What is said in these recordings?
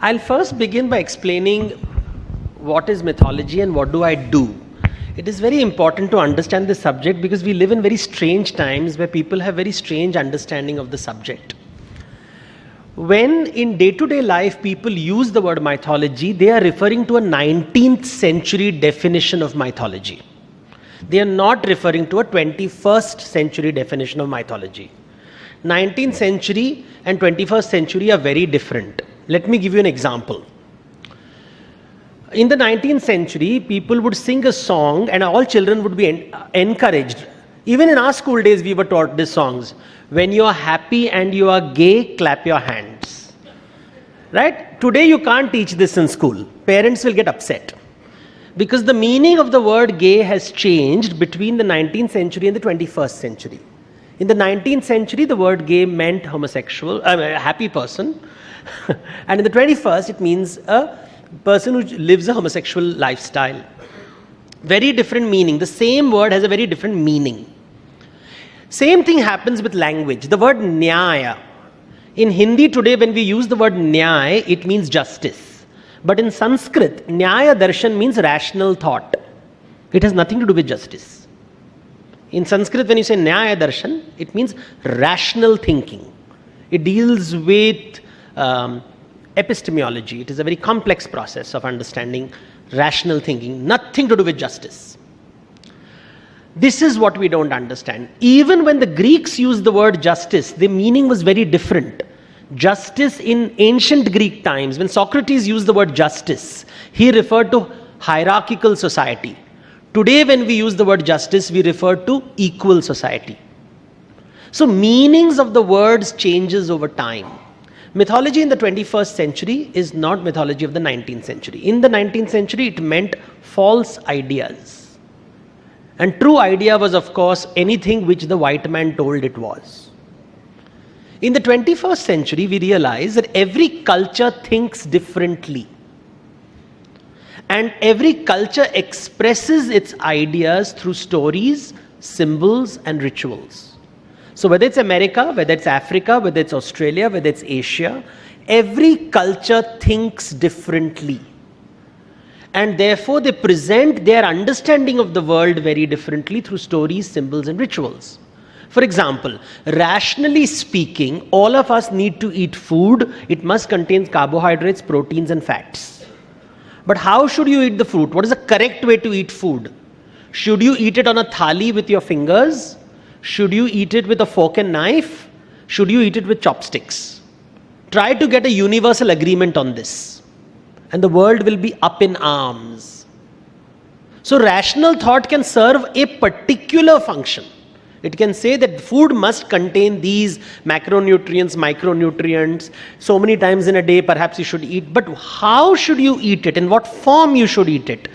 I'll first begin by explaining what is mythology and what do I do. It is very important to understand this subject because we live in very strange times where people have very strange understanding of the subject. When in day-to-day life people use the word mythology, they are referring to a 19th century definition of mythology. They are not referring to a 21st century definition of mythology. 19th century and 21st century are very different. Let me give you an example. In the 19th century, people would sing a song and all children would be encouraged. Even in our school days, we were taught these songs. When you are happy and you are gay, clap your hands. Right? Today you can't teach this in school. Parents will get upset. Because the meaning of the word gay has changed between the 19th century and the 21st century. In the 19th century, the word gay meant homosexual, a happy person. And in the 21st, it means a person who lives a homosexual lifestyle. Very different meaning. The same word has a very different meaning. Same thing happens with language. The word nyaya. In Hindi today, when we use the word nyaya, it means justice. But in Sanskrit, nyaya darshan means rational thought. It has nothing to do with justice. In Sanskrit, when you say nyaya darshan, it means rational thinking. It deals with epistemology. It is a very complex process of understanding rational thinking, nothing to do with justice. This is what we don't understand. Even when the Greeks used the word justice, the meaning was very different. Justice in ancient Greek times, when Socrates used the word justice, he referred to hierarchical society. Today, when we use the word justice, we refer to equal society. So meanings of the words changes over time. Mythology in the 21st century is not mythology of the 19th century. In the 19th century, it meant false ideas. And true idea was, of course, anything which the white man told it was. In the 21st century, we realize that every culture thinks differently. And every culture expresses its ideas through stories, symbols, and rituals. So whether it's America, whether it's Africa, whether it's Australia, whether it's Asia, every culture thinks differently. And therefore they present their understanding of the world very differently through stories, symbols, and rituals. For example, rationally speaking, all of us need to eat food. It must contain carbohydrates, proteins, and fats. But how should you eat the fruit? What is the correct way to eat food? Should you eat it on a thali with your fingers? Should you eat it with a fork and knife? Should you eat it with chopsticks? Try to get a universal agreement on this, and the world will be up in arms. So rational thought can serve a particular function. It can say that food must contain these macronutrients, micronutrients, so many times in a day perhaps you should eat. But how should you eat it? In what form you should eat it?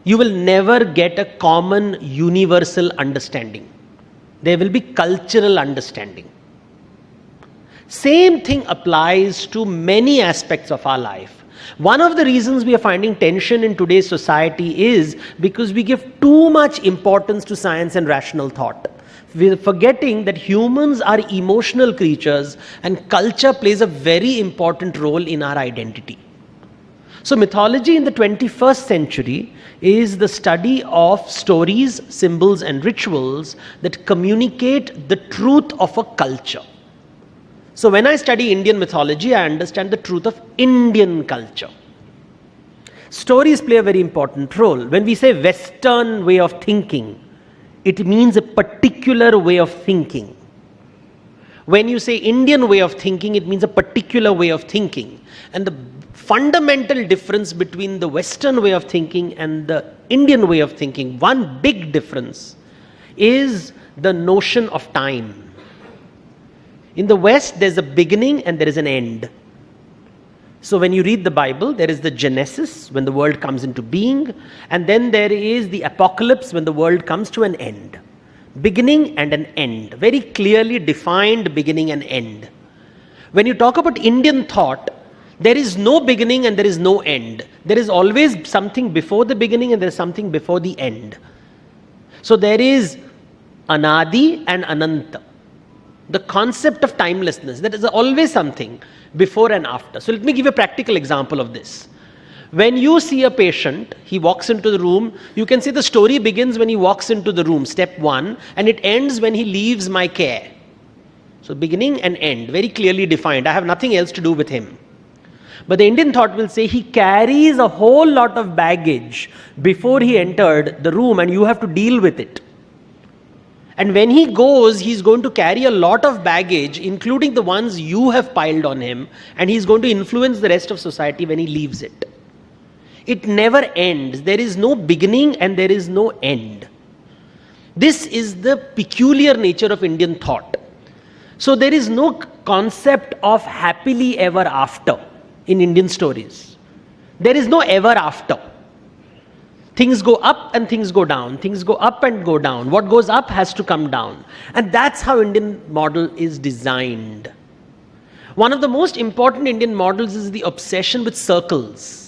You will never get a common universal understanding. There will be cultural understanding. Same thing applies to many aspects of our life. One of the reasons we are finding tension in today's society is because we give too much importance to science and rational thought. We're forgetting that humans are emotional creatures and culture plays a very important role in our identity. So mythology in the 21st century is the study of stories, symbols, and rituals that communicate the truth of a culture. So when I study Indian mythology, I understand the truth of Indian culture. Stories play a very important role. When we say Western way of thinking, it means a particular way of thinking. When you say Indian way of thinking, it means a particular way of thinking. And the fundamental difference between the Western way of thinking and the Indian way of thinking, one big difference, is the notion of time. In the West, there's a beginning and there is an end. So when you read the Bible, there is the Genesis, when the world comes into being, and then there is the Apocalypse, when the world comes to an end. Beginning and an end. Very clearly defined beginning and end. When you talk about Indian thought, there is no beginning and there is no end. There is always something before the beginning and there is something before the end. So there is Anadi and Ananta. the concept of timelessness. That is always something before and after. So let me give you a practical example of this. When you see a patient, he walks into the room, you can say the story begins when he walks into the room, step 1, and it ends when he leaves my care. So beginning and end, very clearly defined. I have nothing else to do with him. But the Indian thought will say he carries a whole lot of baggage before he entered the room, and you have to deal with it. And when he goes, he's going to carry a lot of baggage, including the ones you have piled on him, and he's going to influence the rest of society when he leaves it. It never ends. There is no beginning and there is no end. This is the peculiar nature of Indian thought. So there is no concept of happily ever after in Indian stories. There is no ever after. Things go up and things go down. Things go up and go down. What goes up has to come down. And that's how Indian model is designed. One of the most important Indian models is the obsession with circles.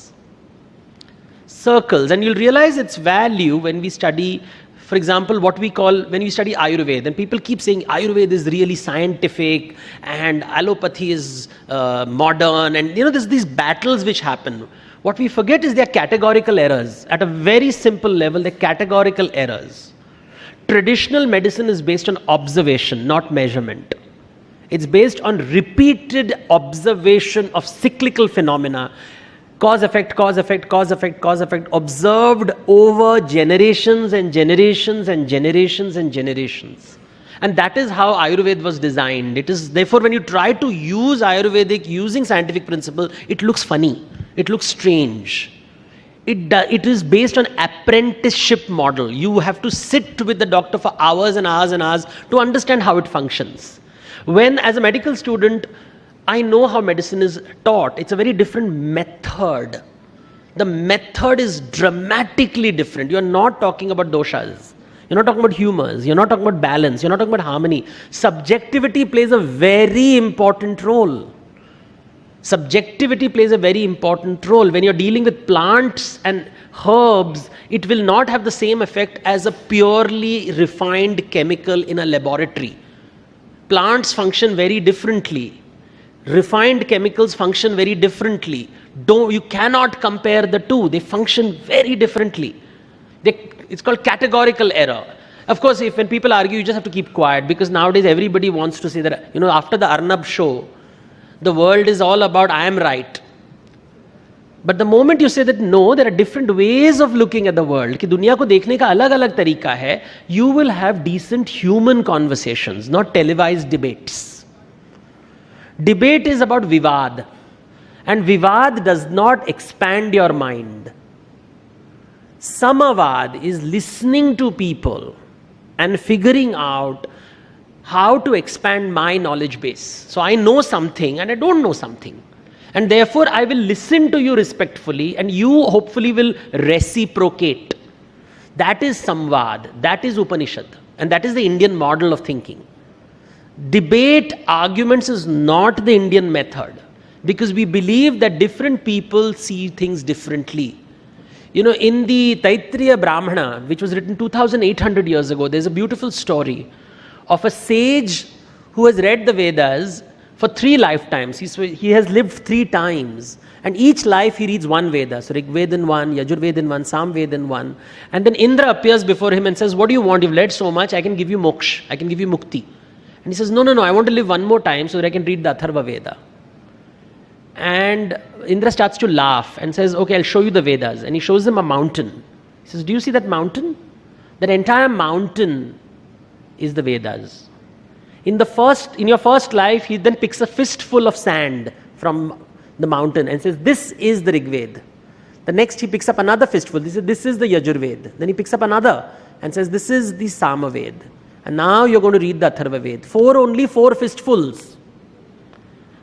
Circles, and you'll realize its value when we study, for example, what we call, when we study Ayurveda, and people keep saying Ayurveda is really scientific and allopathy is modern, and there's these battles which happen. What we forget is they're categorical errors. At a very simple level, they're categorical errors. Traditional medicine is based on observation, not measurement. It's based on repeated observation of cyclical phenomena. Cause, effect, cause, effect, cause, effect, cause, effect, observed over generations and generations and generations and generations. And that is how Ayurveda was designed. It is, therefore, when you try to use Ayurvedic using scientific principle, it looks funny. It looks strange. It is based on apprenticeship model. You have to sit with the doctor for hours and hours and hours to understand how it functions. When, as a medical student, I know how medicine is taught. It's a very different method. The method is dramatically different. You are not talking about doshas. You're not talking about humors. You're not talking about balance. You're not talking about harmony. Subjectivity plays a very important role. Subjectivity plays a very important role. When you're dealing with plants and herbs, it will not have the same effect as a purely refined chemical in a laboratory. Plants function very differently. Refined chemicals function very differently. You cannot compare the two. They function very differently. It's called categorical error. Of course, when people argue, you just have to keep quiet, because nowadays everybody wants to say that, after the Arnab show, the world is all about I am right. But the moment you say that no, there are different ways of looking at the world, कि दुनिया को देखने का अलग-अलग तरीका है, you will have decent human conversations, not televised debates. Debate is about vivad, and vivad does not expand your mind. Samavad is listening to people and figuring out how to expand my knowledge base. So I know something and I don't know something, and therefore I will listen to you respectfully, and you hopefully will reciprocate. That is samvad, that is Upanishad, and that is the Indian model of thinking. Debate arguments is not the Indian method, because we believe that different people see things differently. In the Taittiriya Brahmana, which was written 2800 years ago, there's a beautiful story of a sage who has read the Vedas for 3 lifetimes. He has lived 3 times, and each life he reads one Veda. So Rig Veda in one, Yajur Veda in one, Sam Veda in one. And then Indra appears before him and says, what do you want? You've read so much, I can give you moksha, I can give you mukti. And he says, no, I want to live one more time so that I can read the Atharva Veda. And Indra starts to laugh and says, okay, I'll show you the Vedas. And he shows them a mountain. He says, do you see that mountain? That entire mountain is the Vedas. In your first life, he then picks a fistful of sand from the mountain and says, this is the Rig Veda. The next he picks up another fistful. He says, this is the Yajur Veda. Then he picks up another and says, this is the Sama Veda. And now you're going to read the Atharva Veda. Only 4 fistfuls.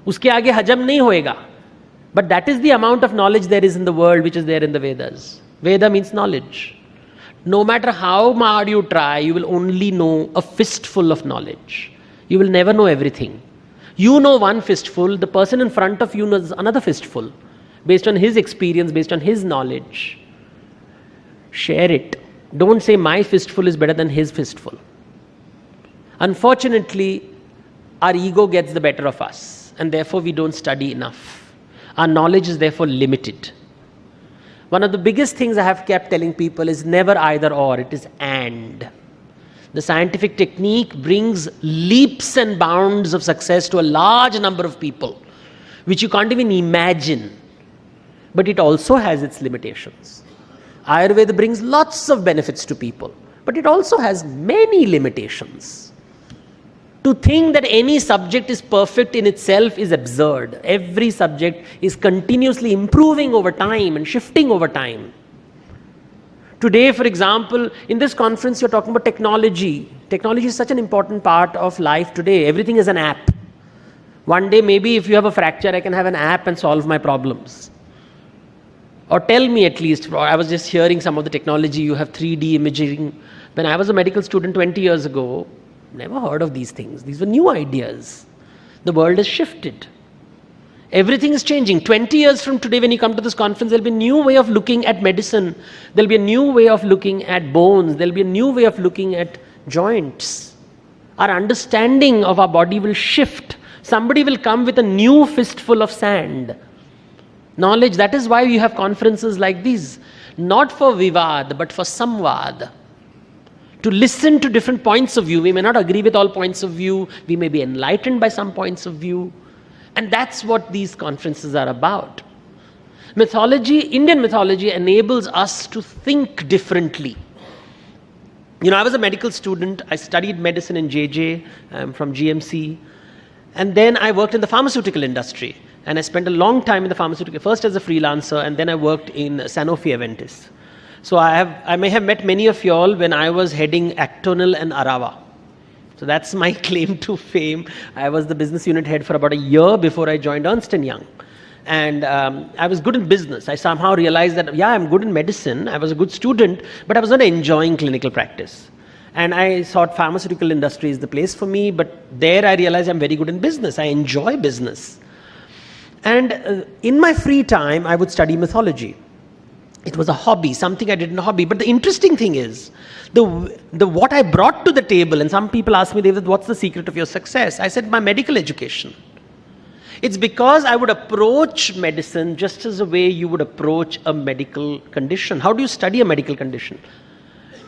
Uske aage hajam nahi hoega. But that is the amount of knowledge there is in the world which is there in the Vedas. Veda means knowledge. No matter how hard you try, you will only know a fistful of knowledge. You will never know everything. You know one fistful, the person in front of you knows another fistful. Based on his experience, based on his knowledge. Share it. Don't say my fistful is better than his fistful. Unfortunately, our ego gets the better of us, and therefore we don't study enough. Our knowledge is therefore limited. One of the biggest things I have kept telling people is never either or, it is and. The scientific technique brings leaps and bounds of success to a large number of people, which you can't even imagine. But it also has its limitations. Ayurveda brings lots of benefits to people, but it also has many limitations. To think that any subject is perfect in itself is absurd. Every subject is continuously improving over time and shifting over time. Today, for example, in this conference, you're talking about technology. Technology is such an important part of life today. Everything is an app. One day, maybe if you have a fracture, I can have an app and solve my problems. Or tell me at least, I was just hearing some of the technology, you have 3D imaging. When I was a medical student 20 years ago, never heard of these things. These were new ideas. The world has shifted. Everything is changing. 20 years from today, when you come to this conference, there'll be a new way of looking at medicine. There'll be a new way of looking at bones. There'll be a new way of looking at joints. Our understanding of our body will shift. Somebody will come with a new fistful of sand. Knowledge, that is why you have conferences like these. Not for vivad, but for samvad. To listen to different points of view. We may not agree with all points of view. We may be enlightened by some points of view. And that's what these conferences are about. Mythology, Indian mythology enables us to think differently. You know, I was a medical student. I studied medicine in JJ. I'm from GMC. And then I worked in the pharmaceutical industry. And I spent a long time in the pharmaceutical, first as a freelancer, and then I worked in Sanofi Aventis. So I may have met many of you all when I was heading Actonil and Arava. So that's my claim to fame. I was the business unit head for about a year before I joined Ernst & Young. And I was good in business. I somehow realized that, yeah, I'm good in medicine. I was a good student, but I was not enjoying clinical practice. And I thought pharmaceutical industry is the place for me, but there I realized I'm very good in business. I enjoy business. And in my free time, I would study mythology. It was a hobby, something I did in a hobby. But the interesting thing is, what I brought to the table, and some people ask me, Devdutt, what's the secret of your success? I said, my medical education. It's because I would approach medicine just as a way you would approach a medical condition. How do you study a medical condition?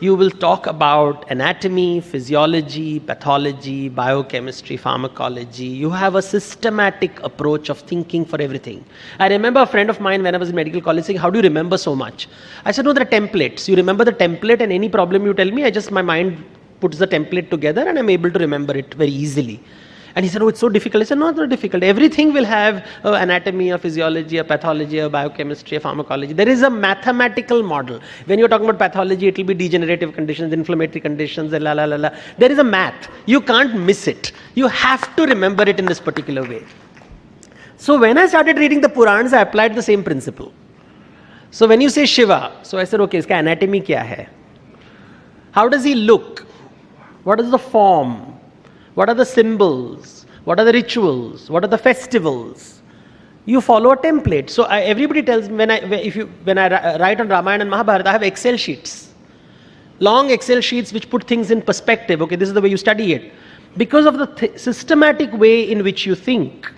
You will talk about anatomy, physiology, pathology, biochemistry, pharmacology. You have a systematic approach of thinking for everything. I remember a friend of mine when I was in medical college saying, how do you remember so much? I said, no, there are templates. You remember the template and any problem you tell me, my mind puts the template together and I'm able to remember it very easily. And he said, oh, it's so difficult. I said, no, it's not difficult. Everything will have anatomy, a physiology, a pathology, a biochemistry, a pharmacology. There is a mathematical model. When you're talking about pathology, it will be degenerative conditions, inflammatory conditions, la la la la. There is a math. You can't miss it. You have to remember it in this particular way. So when I started reading the Puranas, I applied the same principle. So when you say Shiva, so I said, okay, iska anatomy kya hai? How does he look? What is the form? What are the symbols? What are the rituals? What are the festivals? You follow a template. So everybody tells me, when I write on Ramayana and Mahabharata, I have Excel sheets. Long Excel sheets which put things in perspective. Okay, this is the way you study it. Because of the systematic way in which you think.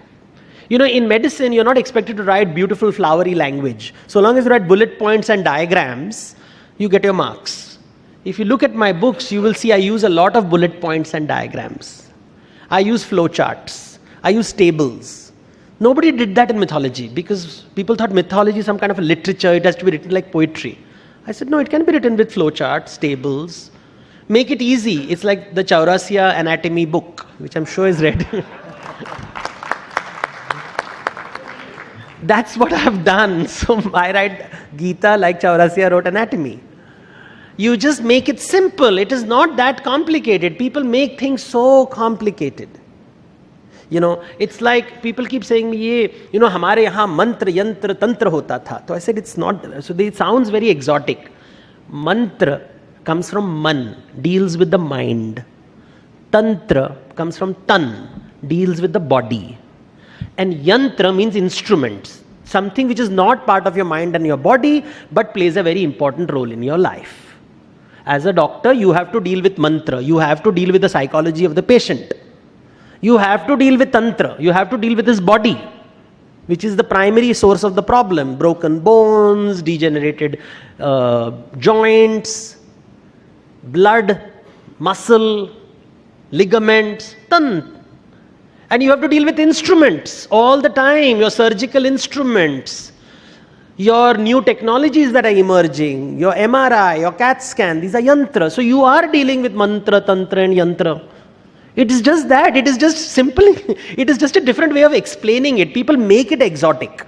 You know, in medicine, you're not expected to write beautiful flowery language. So long as you write bullet points and diagrams, you get your marks. If you look at my books, you will see I use a lot of bullet points and diagrams. I use flowcharts. I use tables. Nobody did that in mythology because people thought mythology is some kind of a literature. It has to be written like poetry. I said, no, it can be written with flowcharts, tables. Make it easy. It's like the Chaurasia anatomy book, which I'm sure is read. That's what I've done. So I write Gita like Chaurasia wrote anatomy. You just make it simple. It is not that complicated. People make things so complicated. You know, it's like people keep saying me, you know, हमारे यहाँ मंत्र, यंत्र, तंत्र होता था. So I said it's not. So it sounds very exotic. Mantra comes from man, deals with the mind. Tantra comes from tan, deals with the body. And yantra means instruments. Something which is not part of your mind and your body, but plays a very important role in your life. As a doctor, you have to deal with mantra. You have to deal with the psychology of the patient. You have to deal with Tantra. You have to deal with his body, which is the primary source of the problem. Broken bones, degenerated joints, blood, muscle, ligaments, and you have to deal with instruments all the time, your surgical instruments, your new technologies that are emerging, your MRI, your CAT scan, these are yantra. So you are dealing with mantra, tantra and yantra. It is just that, it is just simple, it is just a different way of explaining it. People make it exotic.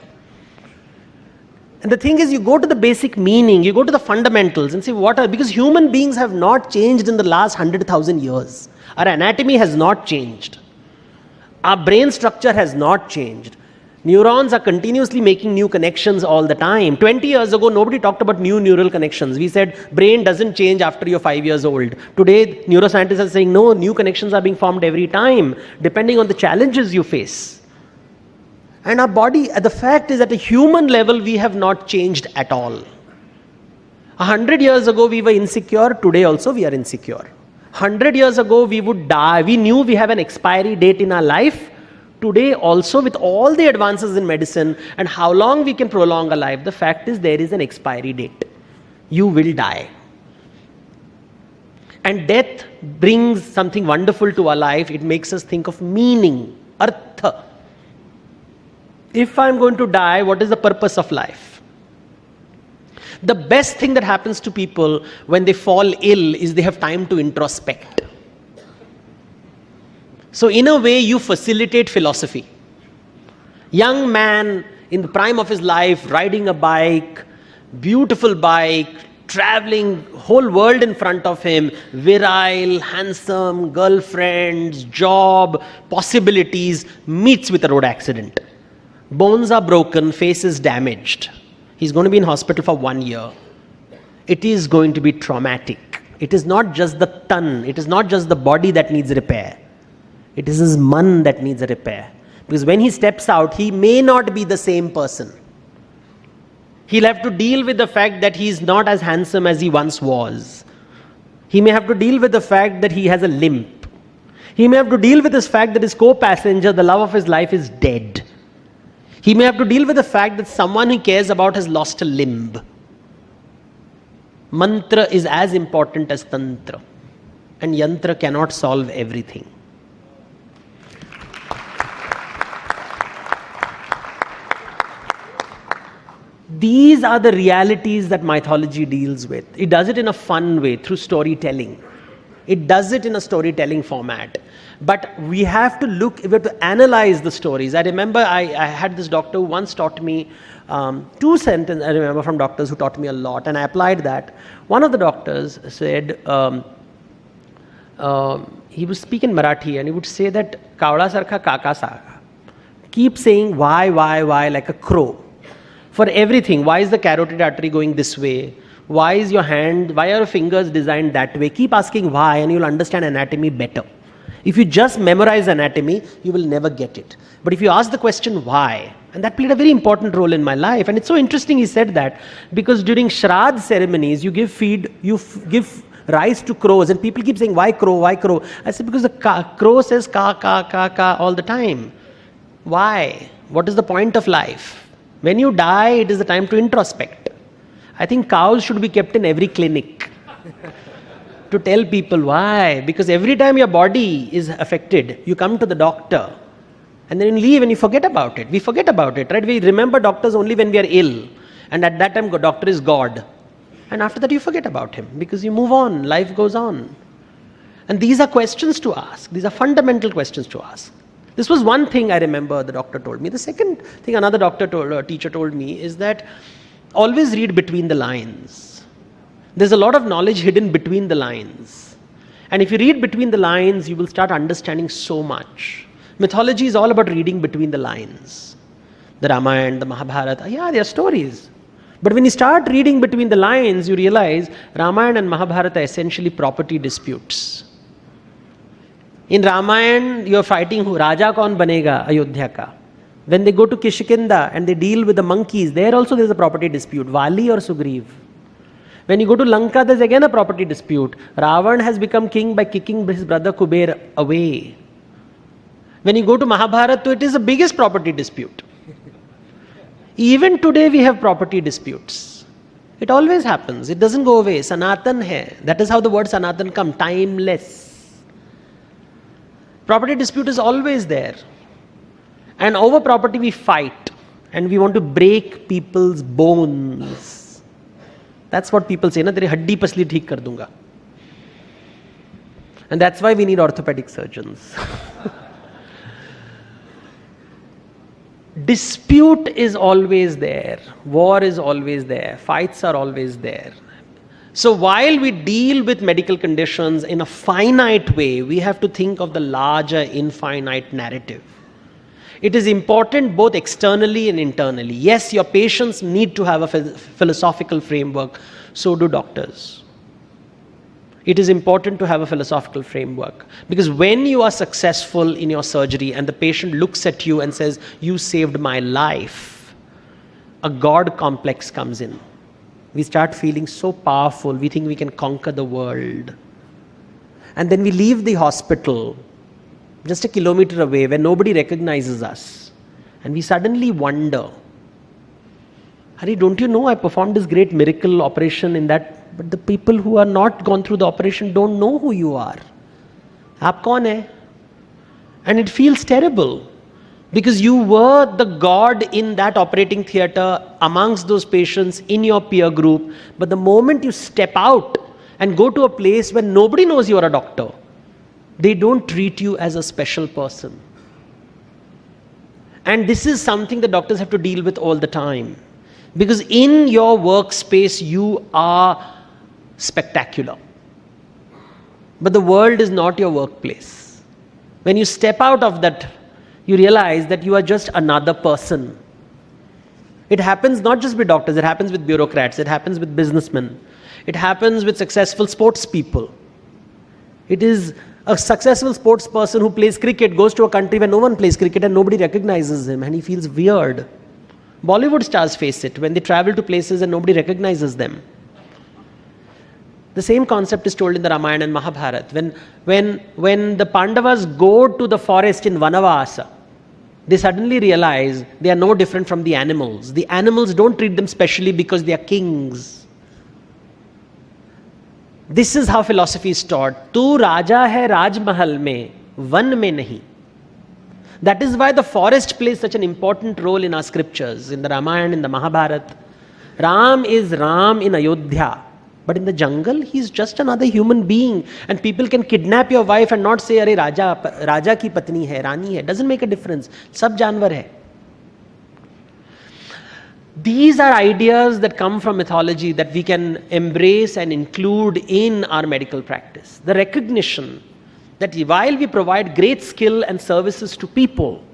And the thing is, you go to the basic meaning, you go to the fundamentals and see what are, because human beings have not changed in the last 100,000 years. Our anatomy has not changed. Our brain structure has not changed. Neurons are continuously making new connections all the time. 20 years ago, nobody talked about new neural connections. We said brain doesn't change after you're 5 years old. Today, neuroscientists are saying, no, new connections are being formed every time, depending on the challenges you face. And our body, the fact is, at a human level, we have not changed at all. 100 years ago, we were insecure. Today also, we are insecure. 100 years ago, we would die. We knew we have an expiry date in our life. Today also, with all the advances in medicine and how long we can prolong a life, the fact is there is an expiry date. You will die. And death brings something wonderful to our life. It makes us think of meaning, artha. If I'm going to die, what is the purpose of life? The best thing that happens to people when they fall ill is they have time to introspect. So in a way, you facilitate philosophy. Young man in the prime of his life, riding a bike, beautiful bike, traveling, whole world in front of him, virile, handsome, girlfriends, job, possibilities, meets with a road accident. Bones are broken, face is damaged. He's going to be in hospital for 1 year. It is going to be traumatic. It is not just the tan, it is not just the body that needs repair. It is his man that needs a repair. Because when he steps out, he may not be the same person. He'll have to deal with the fact that he's not as handsome as he once was. He may have to deal with the fact that he has a limp. He may have to deal with this fact that his co-passenger, the love of his life, is dead. He may have to deal with the fact that someone he cares about has lost a limb. Mantra is as important as tantra. And yantra cannot solve everything. These are the realities that mythology deals with. It does it in a fun way, through storytelling. It does it in a storytelling format. But we have to look, we have to analyze the stories. I remember I had this doctor who once taught me 2 sentences, I remember, from doctors who taught me a lot, and I applied that. One of the doctors said, he would speak in Marathi, and he would say that, Kavla sarkha kaka saka. Keep saying why, like a crow. For everything. Why is the carotid artery going this way? Why is your hand, why are your fingers designed that way? Keep asking why, and you'll understand anatomy better. If you just memorize anatomy, you will never get it. But if you ask the question why, and that played a very important role in my life. And it's so interesting he said that, because during Shraddh ceremonies, you give rice to crows, and people keep saying, why crow, why crow? I said, because the crow says ka, ka, ka, ka all the time. Why? What is the point of life? When you die, it is the time to introspect. I think cows should be kept in every clinic to tell people why. Because every time your body is affected, you come to the doctor and then you leave and you forget about it. We forget about it, right? We remember doctors only when we are ill. And at that time, doctor is God. And after that, you forget about him because you move on, life goes on. And these are questions to ask. These are fundamental questions to ask. This was one thing I remember the doctor told me. The second thing another teacher told me is that always read between the lines. There's a lot of knowledge hidden between the lines. And if you read between the lines, you will start understanding so much. Mythology is all about reading between the lines. The Ramayana, the Mahabharata, yeah, they are stories. But when you start reading between the lines, you realize Ramayana and Mahabharata are essentially property disputes. In Ramayana, you are fighting who? Raja kaun banega Ayodhya ka. When they go to Kishkinda and they deal with the monkeys, there also there is a property dispute. Vali or Sugriv. When you go to Lanka, there is again a property dispute. Ravan has become king by kicking his brother Kuber away. When you go to Mahabharata, it is the biggest property dispute. Even today we have property disputes. It always happens. It doesn't go away. Sanatan hai. That is how the word Sanatan comes. Timeless. Property dispute is always there. And over property we fight. And we want to break people's bones. That's what people say. Na, tere haddi pasli theek kar dunga. And that's why we need orthopedic surgeons. Dispute is always there. War is always there. Fights are always there. So while we deal with medical conditions in a finite way, we have to think of the larger infinite narrative. It is important both externally and internally. Yes, your patients need to have a philosophical framework. So do doctors. It is important to have a philosophical framework, because when you are successful in your surgery and the patient looks at you and says, "You saved my life," a God complex comes in. We start feeling so powerful, we think we can conquer the world. And then we leave the hospital just a kilometer away where nobody recognizes us. And we suddenly wonder, "Hari, don't you know I performed this great miracle operation in that?" But the people who are not gone through the operation don't know who you are. Aap kaun hai? And it feels terrible, because you were the God in that operating theatre amongst those patients in your peer group. But the moment you step out and go to a place where nobody knows you are a doctor, they don't treat you as a special person. And this is something the doctors have to deal with all the time. Because in your workspace, you are spectacular. But the world is not your workplace. When you step out of that, you realize that you are just another person. It happens not just with doctors, it happens with bureaucrats, it happens with businessmen, it happens with successful sports people. It is a successful sports person who plays cricket, goes to a country where no one plays cricket and nobody recognizes him and he feels weird. Bollywood stars face it when they travel to places and nobody recognizes them. The same concept is told in the Ramayana and Mahabharata. When the Pandavas go to the forest in Vanavasa, they suddenly realize they are no different from the animals. The animals don't treat them specially because they are kings. This is how philosophy is taught. Tu Raja hai Raj Mahal mein, Van mein nahi. That is why the forest plays such an important role in our scriptures, in the Ramayana, in the Mahabharata. Ram is Ram in Ayodhya. But in the jungle, he's just another human being. And people can kidnap your wife and not say, "Arey Raja ki patni hai, Rani hai." Doesn't make a difference. Sab janwar hai. These are ideas that come from mythology that we can embrace and include in our medical practice. The recognition that while we provide great skill and services to people,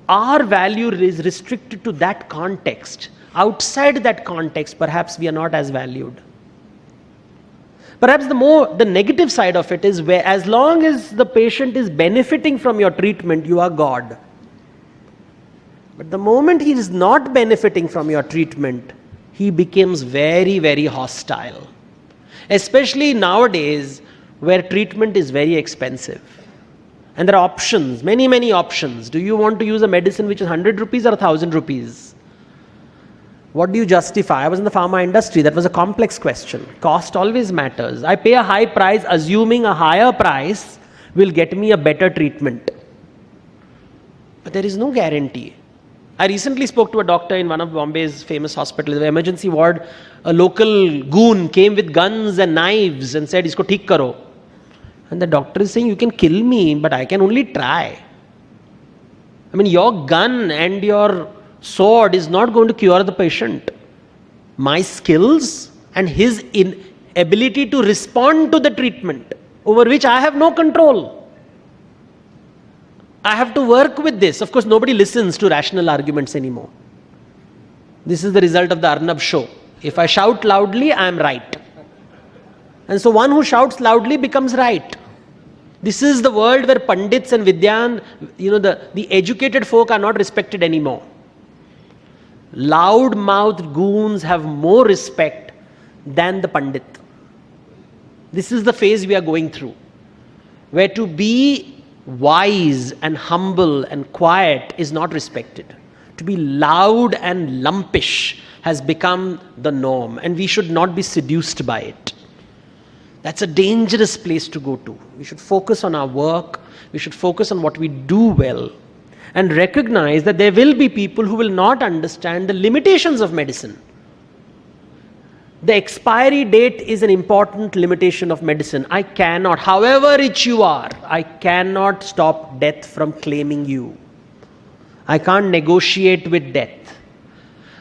our value is restricted to that context. Outside that context, perhaps we are not as valued. Perhaps the negative side of it is where as long as the patient is benefiting from your treatment, you are God. But the moment he is not benefiting from your treatment, he becomes very, very hostile. Especially nowadays, where treatment is very expensive. And there are options, many, many options. Do you want to use a medicine which is 100 rupees or 1,000 rupees? What do you justify? I was in the pharma industry. That was a complex question. Cost always matters. I pay a high price assuming a higher price will get me a better treatment. But there is no guarantee. I recently spoke to a doctor in one of Bombay's famous hospitals, the emergency ward. A local goon came with guns and knives and said, "Isko theek karo." And the doctor is saying, "You can kill me, but I can only try." I mean, your gun and your sword is not going to cure the patient. My skills and his inability to respond to the treatment, over which I have no control. I have to work with this. Of course, nobody listens to rational arguments anymore. This is the result of the Arnab show. If I shout loudly, I am right. And so one who shouts loudly becomes right. This is the world where Pandits and Vidyan, the educated folk are not respected anymore. Loud-mouthed goons have more respect than the Pandit. This is the phase we are going through, where to be wise and humble and quiet is not respected. To be loud and lumpish has become the norm, and we should not be seduced by it. That's a dangerous place to go to. We should focus on our work, we should focus on what we do well, and recognize that there will be people who will not understand the limitations of medicine. The expiry date is an important limitation of medicine. I cannot, however rich you are, I cannot stop death from claiming you. I can't negotiate with death.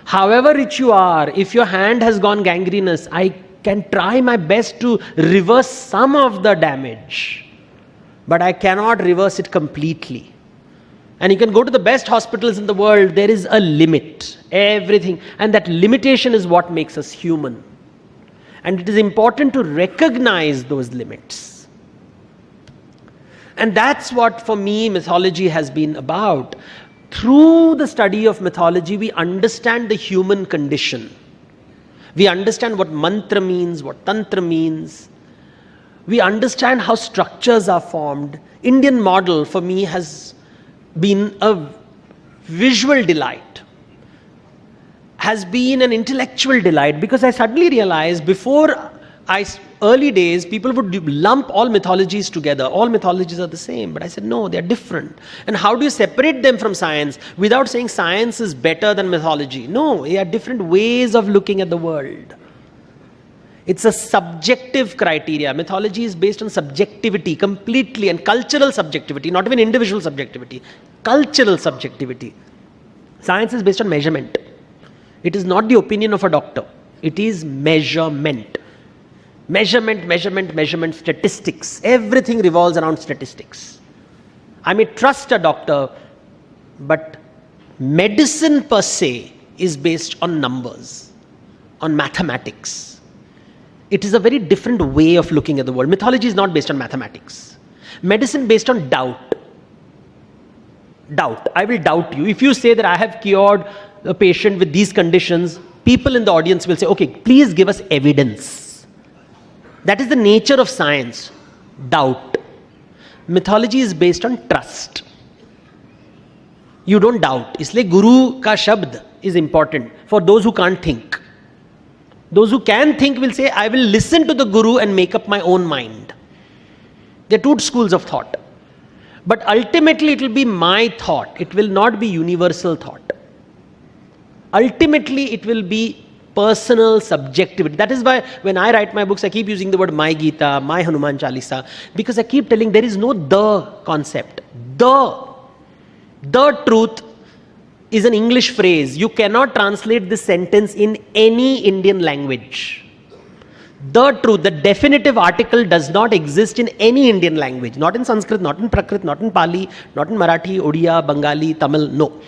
However rich you are, if your hand has gone gangrenous, I can try my best to reverse some of the damage, but I cannot reverse it completely. And you can go to the best hospitals in the world, there is a limit, everything. And that limitation is what makes us human. And it is important to recognize those limits. And that's what, for me, mythology has been about. Through the study of mythology, we understand the human condition. We understand what mantra means, what tantra means. We understand how structures are formed. Indian model, for me, has been a visual delight, has been an intellectual delight, because I suddenly realized early days, people would lump all mythologies together. All mythologies are the same. But I said, no, they're different. And how do you separate them from science without saying science is better than mythology? No, they are different ways of looking at the world. It's a subjective criteria. Mythology is based on subjectivity completely, and cultural subjectivity, not even individual subjectivity, cultural subjectivity. Science is based on measurement. It is not the opinion of a doctor. It is measurement. Measurement, statistics. Everything revolves around statistics. I may trust a doctor, but medicine per se is based on numbers, on mathematics. It is a very different way of looking at the world. Mythology is not based on mathematics. Medicine based on doubt. Doubt. I will doubt you. If you say that I have cured a patient with these conditions, people in the audience will say, okay, please give us evidence. That is the nature of science. Doubt. Mythology is based on trust. You don't doubt. Isliye Guru ka shabd is important for those who can't think. Those who can think will say, I will listen to the Guru and make up my own mind. There are two schools of thought. But ultimately it will be my thought. It will not be universal thought. Ultimately it will be personal subjectivity. That is why when I write my books, I keep using the word my Gita, my Hanuman Chalisa, because I keep telling there is no the concept. The truth is an English phrase. You cannot translate this sentence in any Indian language. The truth, the definitive article does not exist in any Indian language. Not in Sanskrit, not in Prakrit, not in Pali, not in Marathi, Odia, Bengali, Tamil, no.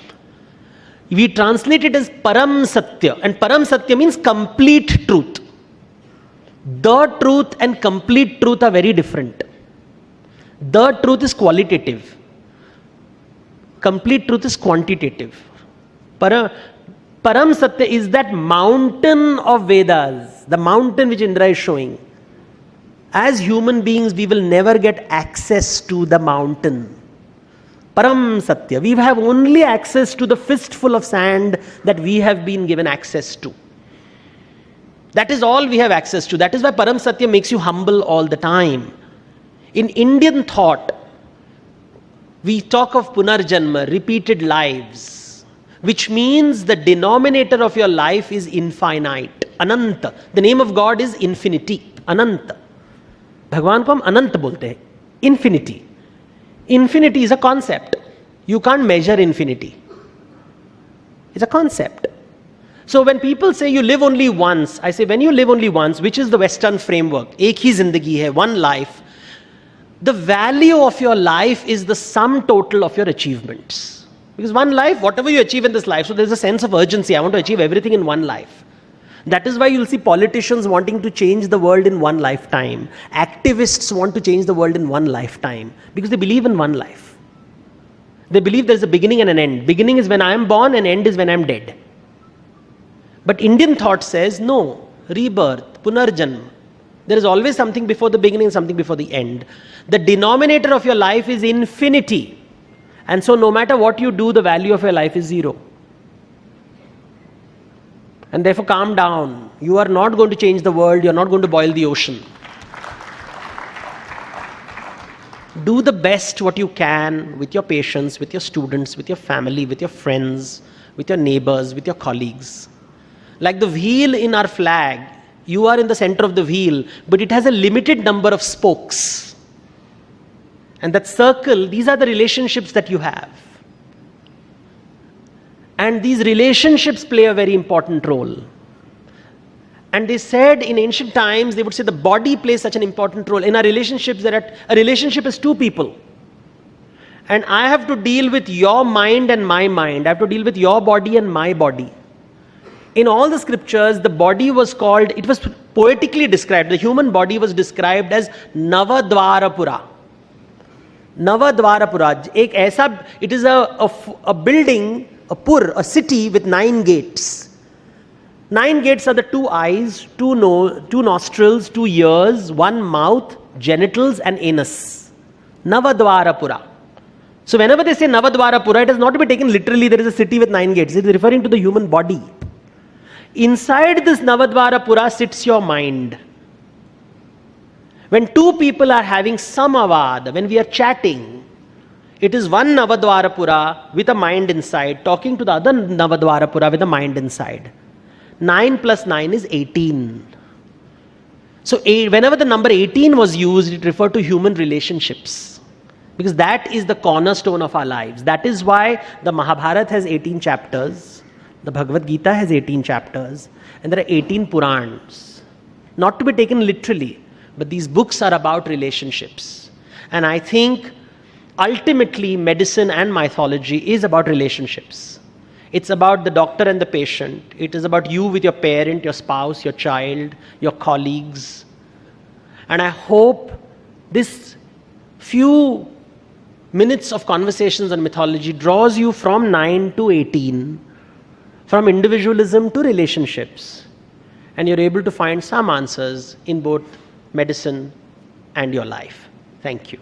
We translate it as Param Satya, and Param Satya means complete truth. The truth and complete truth are very different. The truth is qualitative. Complete truth is quantitative. Param Satya is that mountain of Vedas, the mountain which Indra is showing. As human beings, we will never get access to the mountain. Param Satya. We have only access to the fistful of sand that we have been given access to. That is all we have access to. That is why Param Satya makes you humble all the time. In Indian thought, we talk of Punarjanma, repeated lives, which means the denominator of your life is infinite. Ananta. The name of God is infinity. Ananta. Bhagwan ko hum Ananta bolte hain. Infinity. Infinity is a concept. You can't measure infinity. It's a concept. So when people say you live only once, I say when you live only once, which is the Western framework, ek hi zindagi hai, one life, the value of your life is the sum total of your achievements. Because one life, whatever you achieve in this life, so there's a sense of urgency. I want to achieve everything in one life. That is why you'll see politicians wanting to change the world in one lifetime. Activists want to change the world in one lifetime because they believe in one life. They believe there's a beginning and an end. Beginning is when I am born and end is when I am dead. But Indian thought says, no, rebirth, punarjanma. There is always something before the beginning, something before the end. The denominator of your life is infinity. And so no matter what you do, the value of your life is zero. And therefore calm down. You are not going to change the world. You are not going to boil the ocean. Do the best what you can with your patients, with your students, with your family, with your friends, with your neighbors, with your colleagues. Like the wheel in our flag, you are in the center of the wheel, but it has a limited number of spokes. And that circle, these are the relationships that you have. And these relationships play a very important role. And they said in ancient times, they would say the body plays such an important role. In our relationships, a relationship is two people. And I have to deal with your mind and my mind. I have to deal with your body and my body. In all the scriptures, the body was called, it was poetically described, the human body was described as Navadvarapura. Navadvarapura. It is a building, a city with 9 gates. 9 gates are the 2 eyes, 2 nostrils, 2 ears, 1 mouth, genitals and anus. Navadvarapura. So whenever they say Navadvarapura, it is not to be taken literally, there is a city with 9 gates. It is referring to the human body. Inside this Navadvarapura sits your mind. When 2 people are having samavad, when we are chatting, it is one Navadvarapura with a mind inside talking to the other Navadvarapura with a mind inside. 9 plus 9 is 18. So whenever the number 18 was used, it referred to human relationships. Because that is the cornerstone of our lives. That is why the Mahabharata has 18 chapters. The Bhagavad Gita has 18 chapters. And there are 18 Purans. Not to be taken literally, but these books are about relationships. And I think ultimately medicine and mythology is about relationships. It's about the doctor and the patient. It is about you with your parent, your spouse, your child, your colleagues. And I hope this few minutes of conversations on mythology draws you from 9 to 18, from individualism to relationships. And you're able to find some answers in both medicine and your life. Thank you.